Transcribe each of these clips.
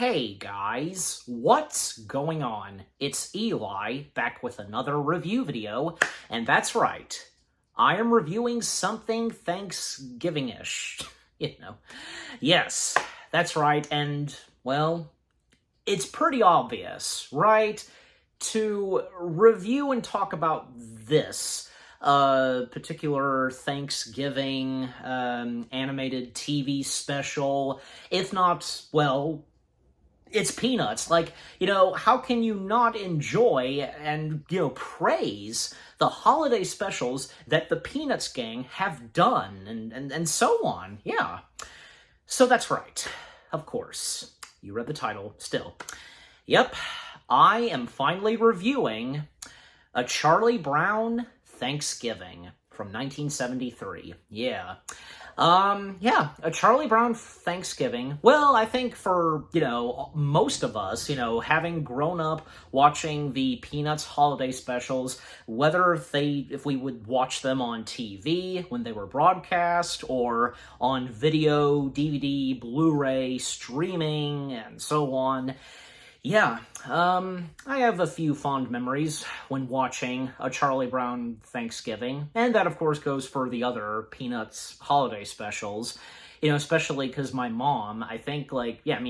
Hey guys, what's going on? It's Eli, back with another review video, and that's right, I am reviewing something Thanksgiving-ish, Yes, that's right, and, well, it's pretty obvious, right? To review and talk about this particular Thanksgiving animated TV special, if not, well, it's Peanuts. How can you not enjoy and, praise the holiday specials that the Peanuts gang have done and so on? Yeah. So that's right. Of course. You read the title still. Yep. I am finally reviewing A Charlie Brown Thanksgiving from 1973. Yeah. A Charlie Brown Thanksgiving. Well, I think for, most of us, having grown up watching the Peanuts holiday specials, whether if we would watch them on TV when they were broadcast, or on video, DVD, Blu-ray, streaming, and so on. Yeah, I have a few fond memories when watching A Charlie Brown Thanksgiving, and that, of course, goes for the other Peanuts holiday specials, especially because my mom, I think,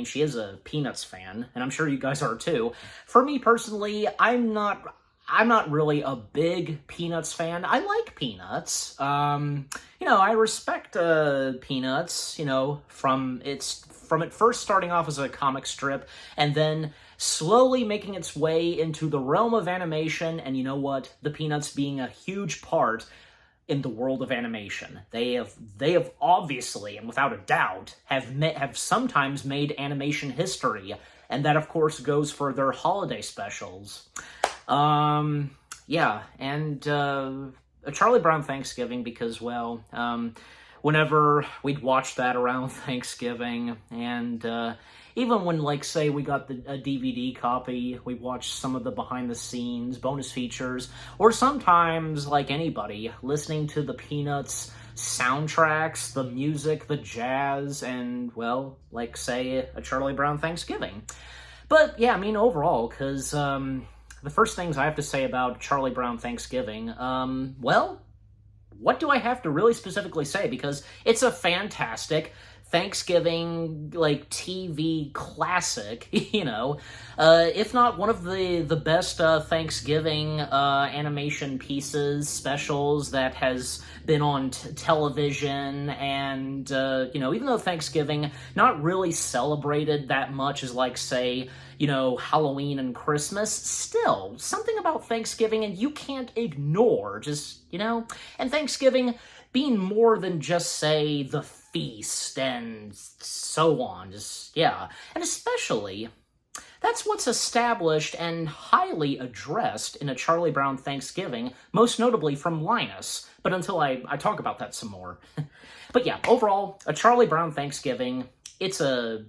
she is a Peanuts fan, and I'm sure you guys are too. For me, personally, I'm not really a big Peanuts fan. I like Peanuts. I respect Peanuts, from it first starting off as a comic strip, and then slowly making its way into the realm of animation, and you know what? The Peanuts being a huge part in the world of animation. They have obviously, and without a doubt, have sometimes made animation history, and that, of course, goes for their holiday specials. A Charlie Brown Thanksgiving, because, well, whenever we'd watch that around Thanksgiving, and even when, say, we got a DVD copy, we watched some of the behind-the-scenes bonus features, or sometimes, like anybody, listening to the Peanuts soundtracks, the music, the jazz, and, well, say, A Charlie Brown Thanksgiving. But, yeah, overall, because, the first things I have to say about Charlie Brown Thanksgiving, what do I have to really specifically say? Because it's a fantastic Thanksgiving, TV classic, if not one of the best Thanksgiving animation pieces, specials that has been on television, and, even though Thanksgiving not really celebrated that much as, say, Halloween and Christmas, still, something about Thanksgiving, and you can't ignore, and Thanksgiving being more than just, say, the feast and so on, and especially, that's what's established and highly addressed in A Charlie Brown Thanksgiving, most notably from Linus, but until I talk about that some more. But yeah, overall, A Charlie Brown Thanksgiving, it's a,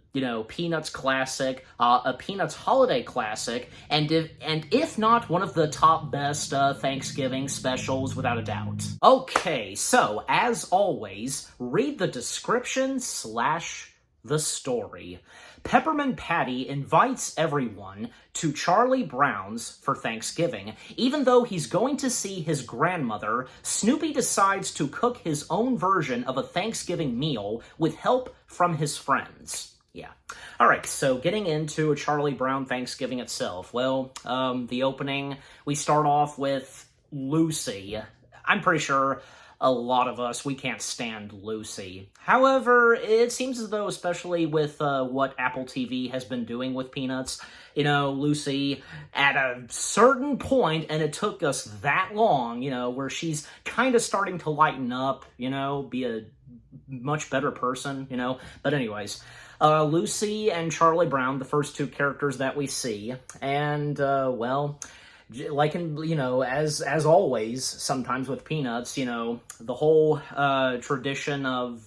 Peanuts classic, a Peanuts holiday classic, and if not one of the top best Thanksgiving specials, without a doubt. Okay, so, as always, read the description / the story. Peppermint Patty invites everyone to Charlie Brown's for Thanksgiving. Even though he's going to see his grandmother, Snoopy decides to cook his own version of a Thanksgiving meal with help from his friends. Yeah. Alright, so getting into A Charlie Brown Thanksgiving itself. Well, the opening, we start off with Lucy. I'm pretty sure a lot of us, we can't stand Lucy. However, it seems as though, especially with what Apple TV has been doing with Peanuts, Lucy, at a certain point, and it took us that long, where she's kind of starting to lighten up, be a much better person, But anyways, Lucy and Charlie Brown, the first two characters that we see, and, as always, sometimes with Peanuts, the whole tradition of,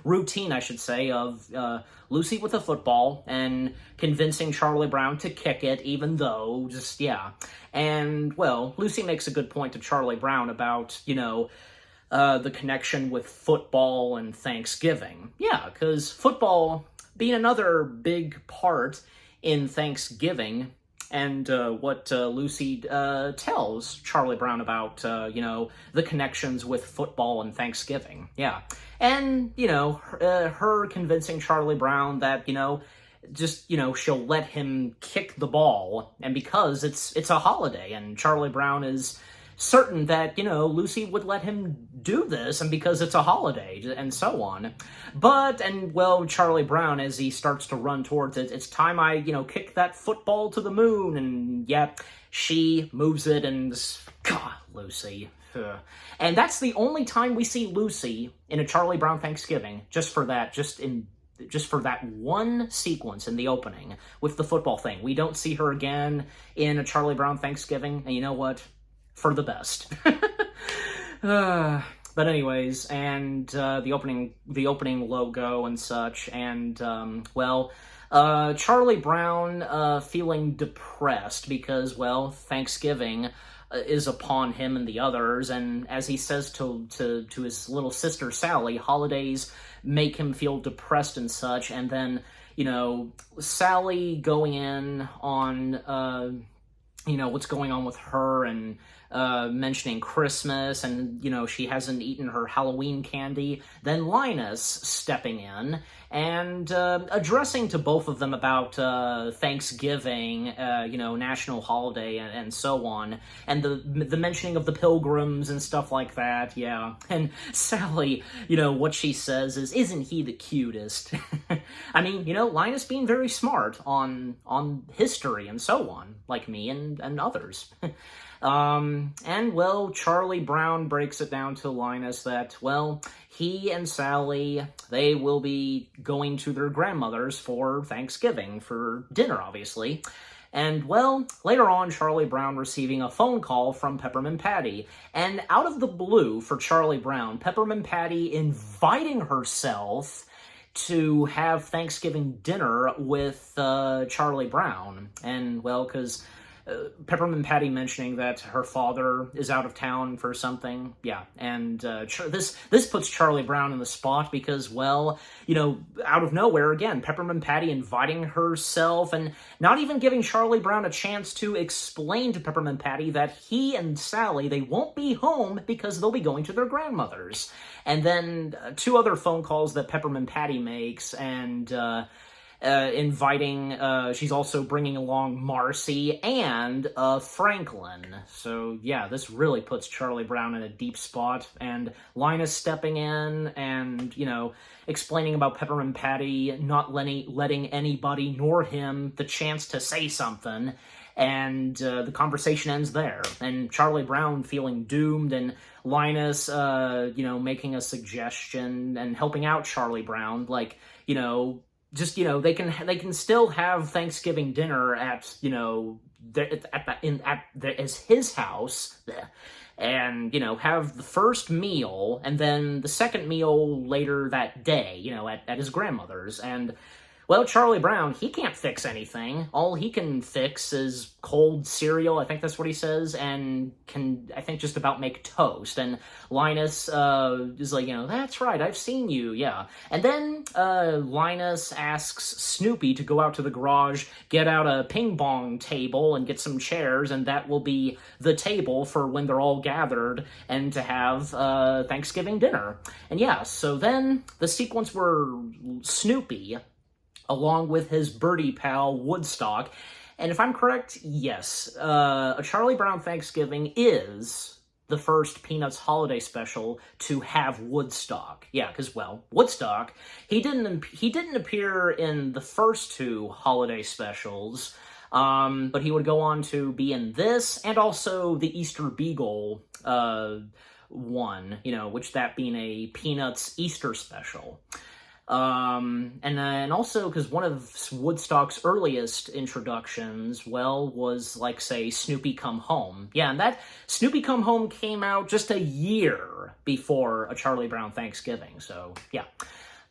routine, I should say, of Lucy with a football and convincing Charlie Brown to kick it, even though, And, well, Lucy makes a good point to Charlie Brown about, the connection with football and Thanksgiving. Yeah, because football being another big part in Thanksgiving and what Lucy tells Charlie Brown about, the connections with football and Thanksgiving. Yeah. And, her convincing Charlie Brown that, she'll let him kick the ball, and because it's a holiday, and Charlie Brown is certain that, Lucy would let him do this, and because it's a holiday, and so on. But, Charlie Brown, as he starts to run towards it, it's time I, kick that football to the moon, and she moves it, and, God, Lucy. Ugh. And that's the only time we see Lucy in a Charlie Brown Thanksgiving, just for that one sequence in the opening with the football thing. We don't see her again in a Charlie Brown Thanksgiving, and you know what? For the best. But anyways, and the opening logo and such, and Charlie Brown feeling depressed because, Thanksgiving is upon him and the others, and as he says to his little sister Sally, holidays make him feel depressed and such, and then, Sally going in on, what's going on with her, and mentioning Christmas, and, she hasn't eaten her Halloween candy. Then Linus stepping in and addressing to both of them about Thanksgiving, national holiday, and so on, and the mentioning of the pilgrims and stuff like that, yeah. And Sally, what she says is, "Isn't he the cutest?" I mean, Linus being very smart on history and so on, like me and others. Charlie Brown breaks it down to Linus that, he and Sally, they will be going to their grandmother's for Thanksgiving, for dinner, obviously. And, later on, Charlie Brown receiving a phone call from Peppermint Patty. And out of the blue, for Charlie Brown, Peppermint Patty inviting herself to have Thanksgiving dinner with Charlie Brown. And, because Peppermint Patty mentioning that her father is out of town for something, yeah, and this puts Charlie Brown in the spot because, out of nowhere, again, Peppermint Patty inviting herself and not even giving Charlie Brown a chance to explain to Peppermint Patty that he and Sally, they won't be home because they'll be going to their grandmother's. And then two other phone calls that Peppermint Patty makes, and inviting, she's also bringing along Marcy and Franklin. So, yeah, this really puts Charlie Brown in a deep spot, and Linus stepping in and, explaining about Peppermint Patty not letting anybody nor him the chance to say something, and the conversation ends there, and Charlie Brown feeling doomed, and Linus, making a suggestion and helping out Charlie Brown, like, they can still have Thanksgiving dinner at his house, and have the first meal and then the second meal later that day, at his grandmother's. And Charlie Brown, he can't fix anything. All he can fix is cold cereal, I think that's what he says, and can, I think, just about make toast. And Linus is like, that's right, I've seen you, yeah. And then Linus asks Snoopy to go out to the garage, get out a ping pong table and get some chairs, and that will be the table for when they're all gathered and to have Thanksgiving dinner. And yeah, so then the sequence where Snoopy, along with his birdie pal, Woodstock. And if I'm correct, yes, a Charlie Brown Thanksgiving is the first Peanuts holiday special to have Woodstock. Yeah, because, Woodstock, he didn't appear in the first two holiday specials, but he would go on to be in this, and also the Easter Beagle one, which that being a Peanuts Easter special. And also, because one of Woodstock's earliest introductions, was, say, Snoopy Come Home. Yeah, and that Snoopy Come Home came out just a year before a Charlie Brown Thanksgiving, so, yeah.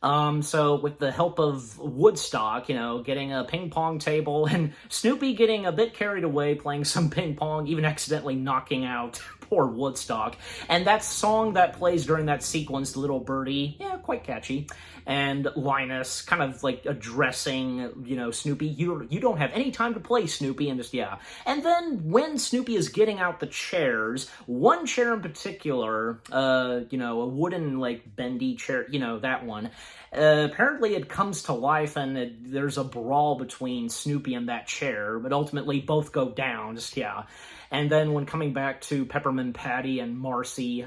So with the help of Woodstock, getting a ping pong table, and Snoopy getting a bit carried away playing some ping pong, even accidentally knocking out poor Woodstock. And that song that plays during that sequence, Little Birdie, yeah, quite catchy. And Linus kind of like addressing, Snoopy, you don't have any time to play, Snoopy, and just, yeah. And then when Snoopy is getting out the chairs, one chair in particular, a wooden, like, bendy chair, that one, apparently it comes to life and there's a brawl between Snoopy and that chair, but ultimately both go down, just, yeah. And then when coming back to Peppermint Patty and Marcy,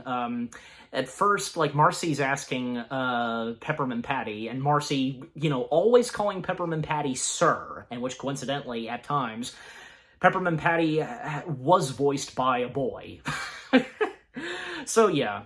at first, like, Marcy's asking Peppermint Patty, and Marcy, always calling Peppermint Patty Sir, and which coincidentally, at times, Peppermint Patty was voiced by a boy. So yeah,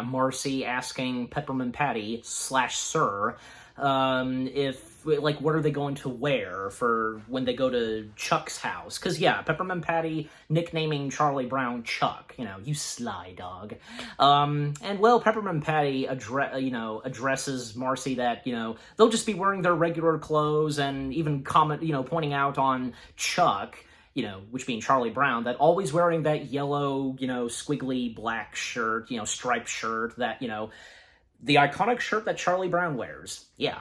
Marcy asking Peppermint Patty / Sir, if, like, what are they going to wear for when they go to Chuck's house? Because, yeah, Peppermint Patty nicknaming Charlie Brown Chuck, you sly dog. And, well, Peppermint Patty, addresses Marcy that, they'll just be wearing their regular clothes, and even pointing out on Chuck, which being Charlie Brown, that always wearing that yellow, squiggly black shirt, striped shirt, that, the iconic shirt that Charlie Brown wears. Yeah.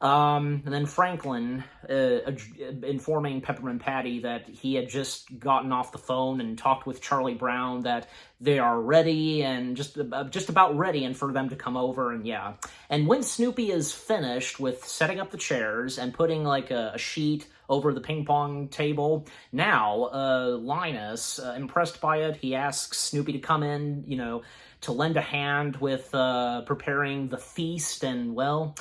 And then Franklin informing Peppermint Patty that he had just gotten off the phone and talked with Charlie Brown that they are ready and just about ready, and for them to come over, and yeah. And when Snoopy is finished with setting up the chairs and putting like a sheet over the ping pong table, now Linus, impressed by it, he asks Snoopy to come in, to lend a hand with preparing the feast, and, well,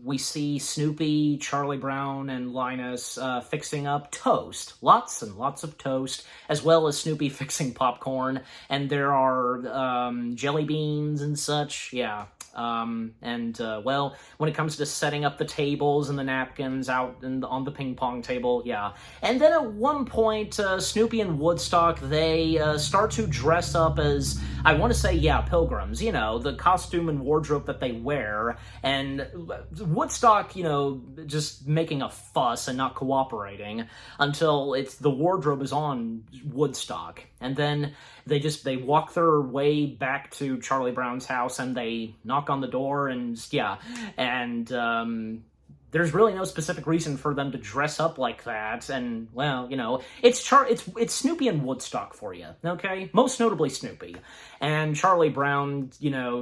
we see Snoopy, Charlie Brown, and Linus fixing up toast. Lots and lots of toast, as well as Snoopy fixing popcorn, and there are jelly beans and such, yeah. Well, when it comes to setting up the tables and the napkins out on the ping pong table, yeah. And then at one point, Snoopy and Woodstock, they start to dress up as, I want to say, yeah, pilgrims, the costume and wardrobe that they wear, and Woodstock, just making a fuss and not cooperating until the wardrobe is on Woodstock. And then they walk their way back to Charlie Brown's house, and they knock on the door, and yeah, and there's really no specific reason for them to dress up like that, and, well, it's Snoopy and Woodstock for you, okay? Most notably Snoopy. And Charlie Brown,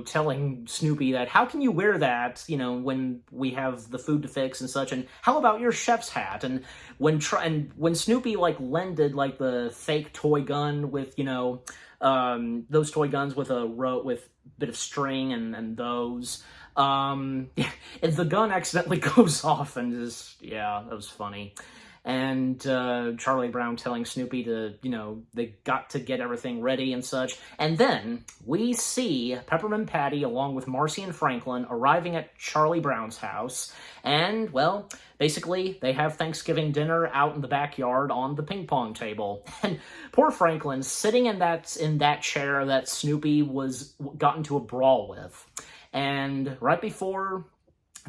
telling Snoopy that, how can you wear that, when we have the food to fix and such, and how about your chef's hat? And when Snoopy, like, lended, like, the fake toy gun with, those toy guns with with a bit of string and those, the gun accidentally goes off, and just, yeah, that was funny. And Charlie Brown telling Snoopy to, they got to get everything ready and such. And then we see Peppermint Patty along with Marcy and Franklin arriving at Charlie Brown's house. And, well, basically, they have Thanksgiving dinner out in the backyard on the ping pong table. And poor Franklin sitting in that chair that Snoopy got into a brawl with. And right before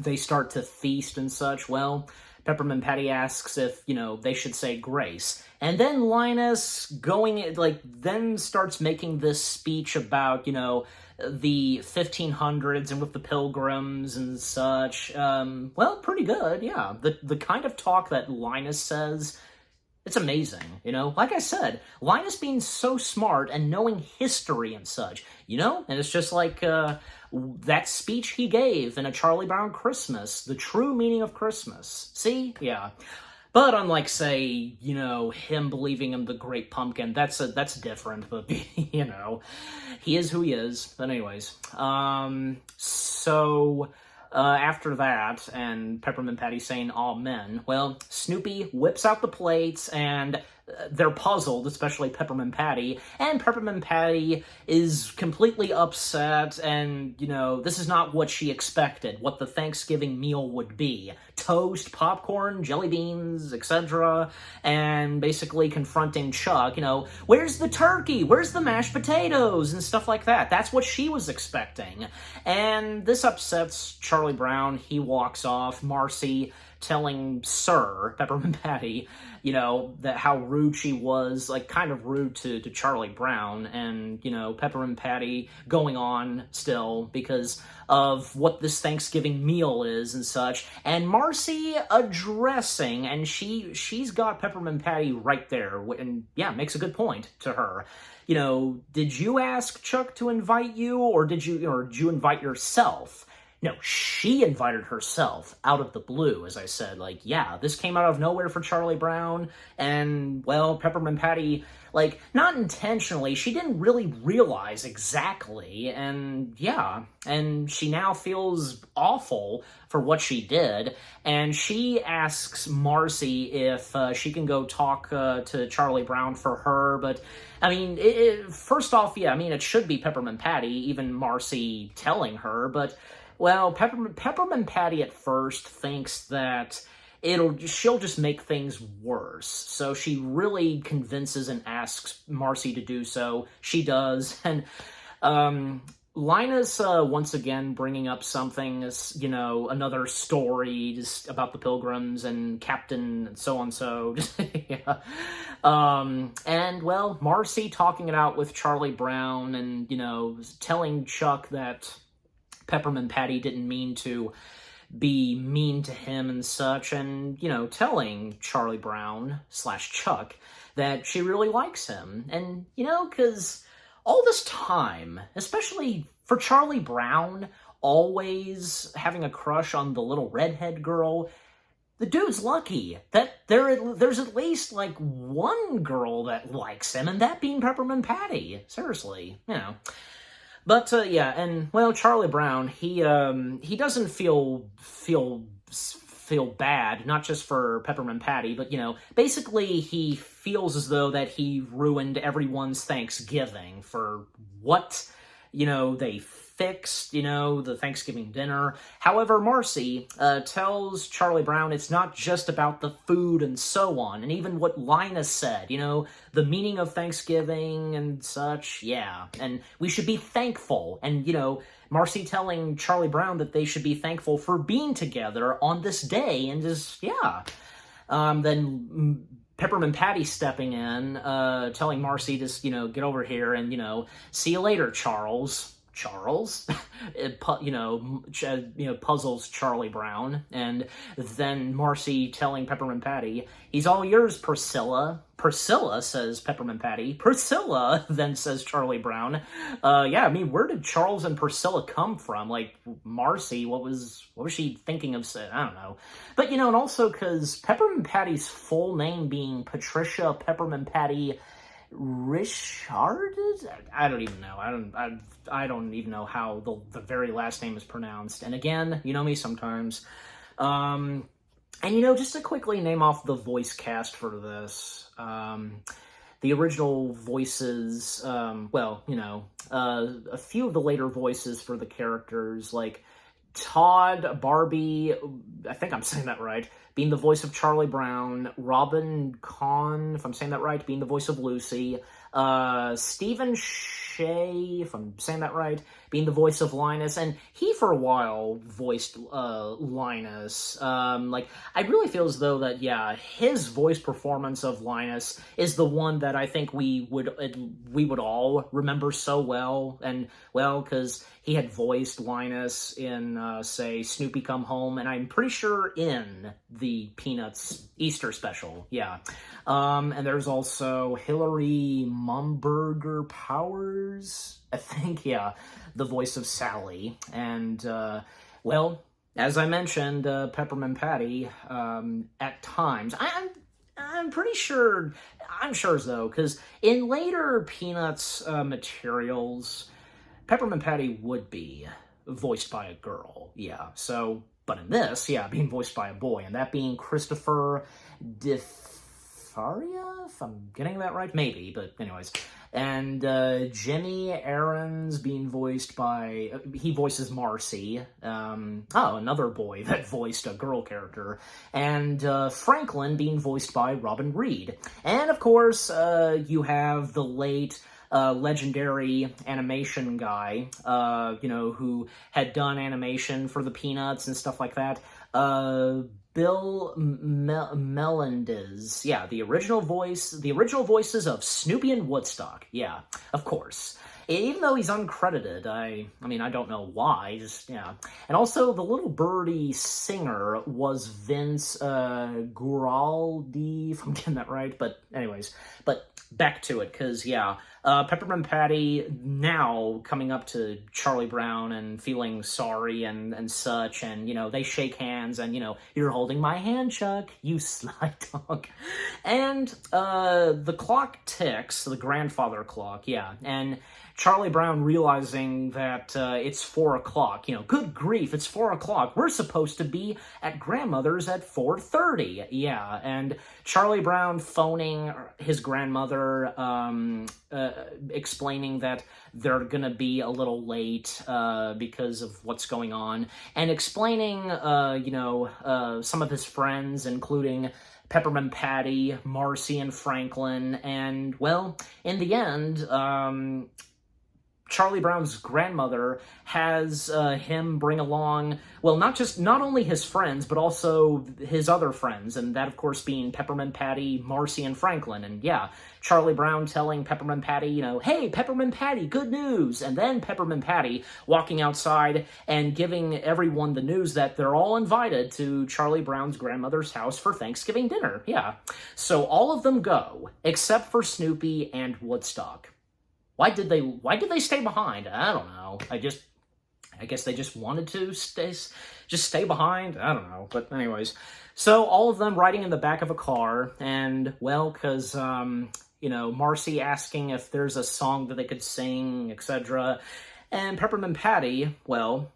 they start to feast and such, well, Peppermint Patty asks if, they should say grace. And then Linus then starts making this speech about, the 1500s and with the pilgrims and such. Well, pretty good, yeah. The kind of talk that Linus says, it's amazing, Like I said, Linus being so smart and knowing history and such, And it's just like that speech he gave in A Charlie Brown Christmas, the true meaning of Christmas. See? Yeah. But unlike, say, him believing in the Great Pumpkin, that's different, but, he is who he is. But anyways, after that, and Peppermint Patty saying amen, well, Snoopy whips out the plates, and they're puzzled, especially Peppermint Patty, and Peppermint Patty is completely upset, and, you know, this is not what she expected, what the Thanksgiving meal would be. Toast, popcorn, jelly beans, etc., and basically confronting Chuck, you know, where's the turkey? Where's the mashed potatoes? And stuff like that. That's what she was expecting. And this upsets Charlie Brown. He walks off. Marcy telling Sir Peppermint Patty, you know, that how rude she was, like, kind of rude to Charlie Brown, and, you know, Peppermint Patty going on still because of what this Thanksgiving meal is and such, and Marcy addressing, and she's got Peppermint Patty right there, and, yeah, makes a good point to her. You know, did you ask Chuck to invite you, or did you invite yourself? No, she invited herself out of the blue, as I said. Like, yeah, this came out of nowhere for Charlie Brown, and, well, Peppermint Patty, like, not intentionally, she didn't really realize exactly, and, yeah, and she now feels awful for what she did, and she asks Marcy if she can go talk to Charlie Brown for her, but, I mean, first off, yeah, I mean, it should be Peppermint Patty, even Marcy telling her, but, well, Peppermint Patty at first thinks that she'll just make things worse. So she really convinces and asks Marcy to do so. She does. And Linus once again bringing up something, you know, another story just about the Pilgrims and Captain and so on so. Yeah. And, well, Marcy talking it out with Charlie Brown and, you know, telling Chuck that Peppermint Patty didn't mean to be mean to him and such, and, you know, telling Charlie Brown / Chuck that she really likes him. And, you know, because all this time, especially for Charlie Brown, always having a crush on the little redhead girl, the dude's lucky that there's at least, like, one girl that likes him, and that being Peppermint Patty. Seriously, you know. But, yeah, and, well, Charlie Brown, he doesn't feel bad, not just for Peppermint Patty, but, you know, basically he feels as though that he ruined everyone's Thanksgiving for what, you know, they fixed, you know, the Thanksgiving dinner. However, Marcy tells Charlie Brown it's not just about the food and so on, and even what Linus said, you know, the meaning of Thanksgiving and such, yeah, and we should be thankful, and, you know, Marcy telling Charlie Brown that they should be thankful for being together on this day, and just, yeah. Then Peppermint Patty stepping in, telling Marcy to, you know, get over here and, you know, see you later, Charles. It puzzles Charlie Brown, and then Marcy telling Peppermint Patty, he's all yours, Priscilla. Priscilla, says Peppermint Patty. Priscilla, then says Charlie Brown. Yeah, I mean, where did Charles and Priscilla come from? Like, Marcy, what was she thinking of saying? I don't know. But, you know, and also because Peppermint Patty's full name being Patricia Peppermint Patty Richard? I don't even know. I don't even know how the very last name is pronounced. And again, you know me sometimes. And, you know, just to quickly name off the voice cast for this. The original voices, well, you know, a few of the later voices for the characters, like Todd Barbie, I think I'm saying that right, being the voice of Charlie Brown, Robin Kahn, if I'm saying that right, being the voice of Lucy, Stephen Shea, if I'm saying that right, being the voice of Linus, and he for a while voiced Linus. Like, I really feel as though that, yeah, his voice performance of Linus is the one that I think we would all remember so well, and, well, because he had voiced Linus in, say, Snoopy Come Home, and I'm pretty sure in the Peanuts Easter special, yeah. And there's also Hillary Mumberger Powers, I think, yeah, the voice of Sally. And, well, as I mentioned, Peppermint Patty, at times, I'm pretty sure, I'm sure as though, because in later Peanuts materials, Peppermint Patty would be voiced by a girl, yeah, so, but in this, yeah, being voiced by a boy, and that being Christopher Faria, if I'm getting that right? Maybe, but anyways. And Jimmy Aaron's being voiced by, he voices Marcy. Another boy that voiced a girl character. And Franklin being voiced by Robin Reed. And of course, you have the late legendary animation guy, who had done animation for the Peanuts and stuff like that. Bill Melendez. Yeah, the original voices of Snoopy and Woodstock. Yeah, of course. Even though he's uncredited, I mean, I don't know why, just, yeah. And also, the little birdie singer was Vince Guaraldi, if I'm getting that right, but anyways. But back to it, because, yeah, Peppermint Patty now coming up to Charlie Brown and feeling sorry and such, and, they shake hands, and, you're holding my hand, Chuck, you sly dog. And the clock ticks, the grandfather clock, yeah, and Charlie Brown realizing that it's 4 o'clock. Good grief, it's 4 o'clock. We're supposed to be at grandmother's at 4:30. Yeah, and Charlie Brown phoning his grandmother, explaining that they're gonna be a little late because of what's going on, and explaining, some of his friends, including Peppermint Patty, Marcy, and Franklin, and, well, in the end, Charlie Brown's grandmother has him bring along, well, not only his friends, but also his other friends, and that, of course, being Peppermint Patty, Marcy, and Franklin. And yeah, Charlie Brown telling Peppermint Patty, hey, Peppermint Patty, good news! And then Peppermint Patty walking outside and giving everyone the news that they're all invited to Charlie Brown's grandmother's house for Thanksgiving dinner. Yeah. So all of them go, except for Snoopy and Woodstock. Why did they stay behind? I don't know. I guess they just wanted to stay behind. I don't know. But anyways, so all of them riding in the back of a car, and, well, because, Marcy asking if there's a song that they could sing, etc. And Peppermint Patty, well,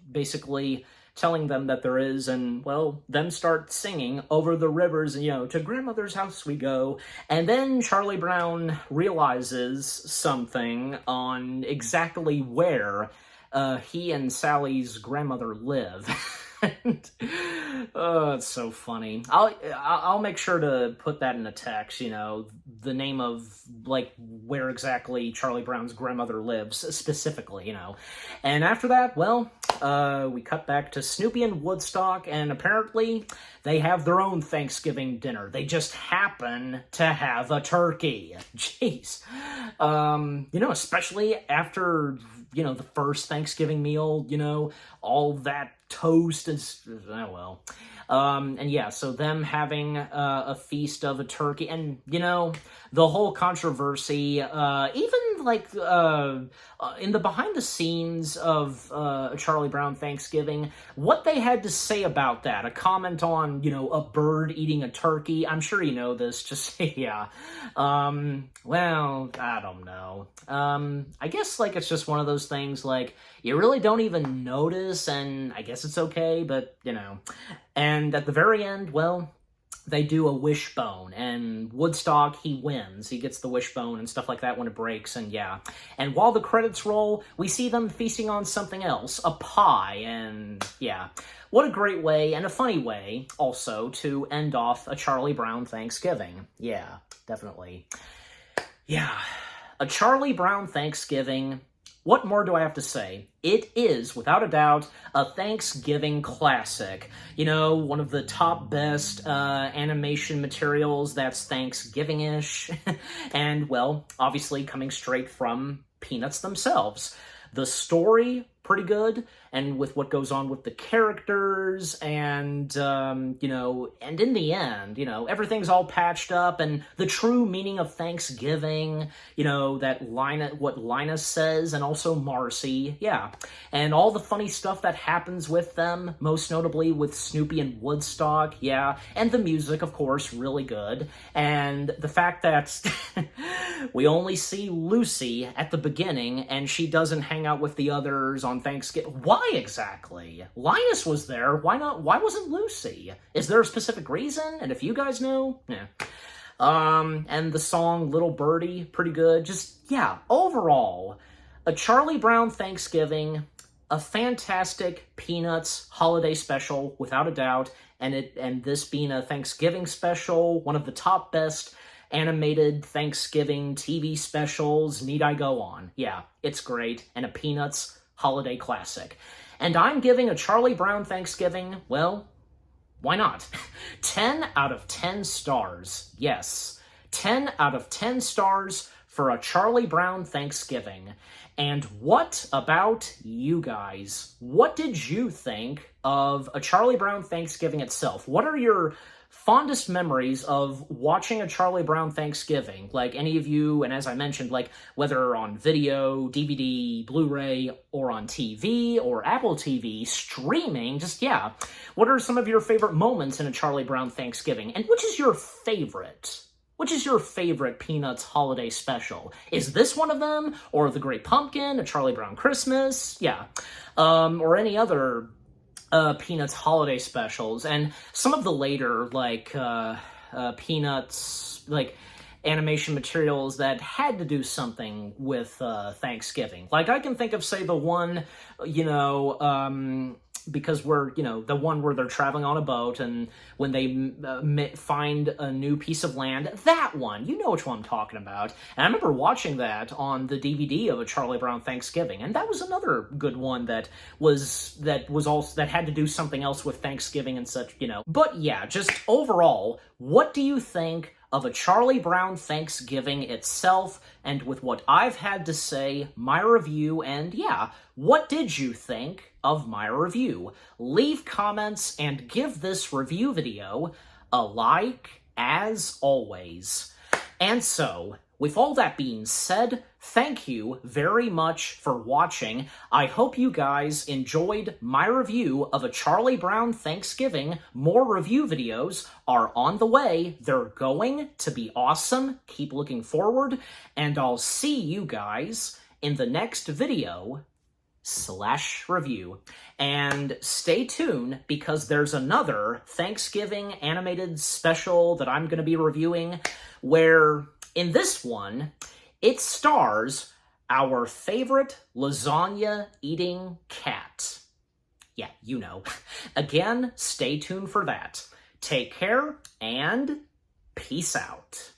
basically telling them that there is, and, well, them start singing Over the Rivers, and, to grandmother's house we go. And then Charlie Brown realizes something on exactly where he and Sally's grandmother live. And, it's so funny. I'll make sure to put that in the text, the name of, like, where exactly Charlie Brown's grandmother lives, specifically, And after that, well, we cut back to Snoopy and Woodstock, and apparently they have their own Thanksgiving dinner. They just happen to have a turkey. Jeez. Especially after, the first Thanksgiving meal, all that toast is, well. And yeah, so them having a feast of a turkey, and, the whole controversy, even, like, in the behind the scenes of Charlie Brown Thanksgiving, what they had to say about that, a comment on, a bird eating a turkey. I'm sure you know this, just, yeah. Well, I don't know. I guess, like, it's just one of those things, like, you really don't even notice, and I guess it's okay, but, And at the very end, well, they do a wishbone, and Woodstock, he wins. He gets the wishbone and stuff like that when it breaks, and yeah. And while the credits roll, we see them feasting on something else, a pie, and yeah. What a great way, and a funny way, also, to end off a Charlie Brown Thanksgiving. Yeah, definitely. Yeah, a Charlie Brown Thanksgiving. What more do I have to say? It is, without a doubt, a Thanksgiving classic. One of the top best animation materials that's Thanksgiving-ish. And, well, obviously coming straight from Peanuts themselves. The story, pretty good, and with what goes on with the characters, and, and in the end, everything's all patched up, and the true meaning of Thanksgiving, what Linus says, and also Marcy, yeah, and all the funny stuff that happens with them, most notably with Snoopy and Woodstock, yeah, and the music, of course, really good, and the fact that we only see Lucy at the beginning, and she doesn't hang out with the others on Thanksgiving. Why exactly? Linus was there. Why not? Why wasn't Lucy? Is there a specific reason? And if you guys know, yeah. And the song Little Birdie, pretty good. Just, yeah, overall, a Charlie Brown Thanksgiving, a fantastic Peanuts holiday special, without a doubt, and this being a Thanksgiving special, one of the top best animated Thanksgiving TV specials, need I go on? Yeah, it's great, and a Peanuts holiday classic. And I'm giving a Charlie Brown Thanksgiving, well, why not? 10 out of 10 stars. Yes, 10 out of 10 stars for a Charlie Brown Thanksgiving. And what about you guys? What did you think of a Charlie Brown Thanksgiving itself? What are your fondest memories of watching a Charlie Brown Thanksgiving? Like, any of you, and as I mentioned, like, whether on video, DVD, Blu-ray, or on TV, or Apple TV, streaming, just, yeah. What are some of your favorite moments in a Charlie Brown Thanksgiving? And which is your favorite? Which is your favorite Peanuts holiday special? Is this one of them? Or The Great Pumpkin, A Charlie Brown Christmas? Yeah. Or any other Peanuts holiday specials, and some of the later, like, Peanuts, like, animation materials that had to do something with Thanksgiving. Like, I can think of, say, the one, because we're, the one where they're traveling on a boat, and when they find a new piece of land, that one, you know which one I'm talking about. And I remember watching that on the DVD of A Charlie Brown Thanksgiving, and that was another good one that had to do something else with Thanksgiving and such, But yeah, just overall, what do you think of a Charlie Brown Thanksgiving itself, and with what I've had to say, my review, and yeah, what did you think of my review? Leave comments and give this review video a like, as always. And so, with all that being said, thank you very much for watching. I hope you guys enjoyed my review of a Charlie Brown Thanksgiving. More review videos are on the way. They're going to be awesome. Keep looking forward, and I'll see you guys in the next video / review. And stay tuned, because there's another Thanksgiving animated special that I'm going to be reviewing, where in this one, it stars our favorite lasagna-eating cat. Yeah, you know. Again, stay tuned for that. Take care, and peace out.